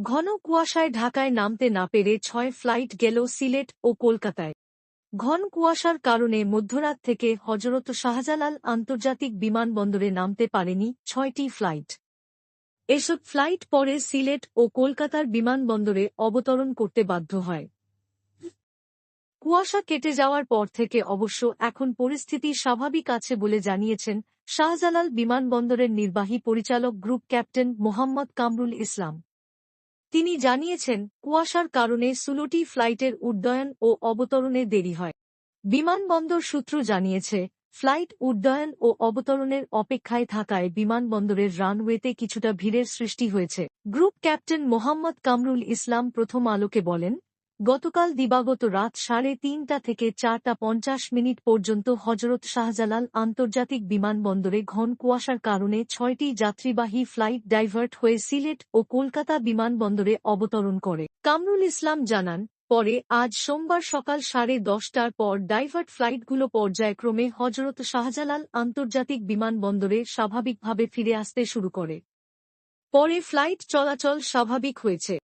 ঘন কুয়াশায় ঢাকায় নামতে না পেরে ৬ ফ্লাইট গেল সিলেট ও কলকাতায়। ঘন কুয়াশার কারণে মধ্যরাত থেকে হজরত শাহজালাল আন্তর্জাতিক বিমানবন্দরে নামতে পারেনি ৬টি ফ্লাইট। এসব ফ্লাইট পরে সিলেট ও কলকাতার বিমানবন্দরে অবতরণ করতে বাধ্য হয়। কুয়াশা কেটে যাওয়ার পর থেকে অবশ্য এখন পরিস্থিতি স্বাভাবিক আছে বলে জানিয়েছেন শাহজালাল বিমানবন্দরের নির্বাহী পরিচালক গ্রুপ ক্যাপ্টেন মোহাম্মদ কামরুল ইসলাম। তিনি জানিয়েছেন, কুয়াশার কারণে ১৬টি ফ্লাইটের উড্ডয়ন ও অবতরণে দেরি হয়। বিমানবন্দর সূত্র জানিয়েছে, ফ্লাইট উড্ডয়ন ও অবতরণের অপেক্ষায় থাকায় বিমানবন্দরের রানওয়েতে কিছুটা ভিড়ের সৃষ্টি হয়েছে। গ্রুপ ক্যাপ্টেন মোহাম্মদ কামরুল ইসলাম প্রথম আলোকে বলেন, গতকাল দিবাগত রাত ৩:৩০ থেকে ৪:৫০ পর্যন্ত হজরত শাহজালাল আন্তর্জাতিক বিমানবন্দরে ঘন কুয়াশার কারণে ৬টি যাত্রীবাহী ফ্লাইট ডাইভার্ট হয়ে সিলেট ও কলকাতা বিমানবন্দরে অবতরণ করে। কামরুল ইসলাম জানান, পরে আজ সোমবার সকাল ১০:৩০টার পর ডাইভার্ট ফ্লাইটগুলো পর্যায়ক্রমে হজরত শাহজালাল আন্তর্জাতিক বিমানবন্দরে স্বাভাবিকভাবে ফিরে আসতে শুরু করে। পরে ফ্লাইট চলাচল স্বাভাবিক হয়েছে।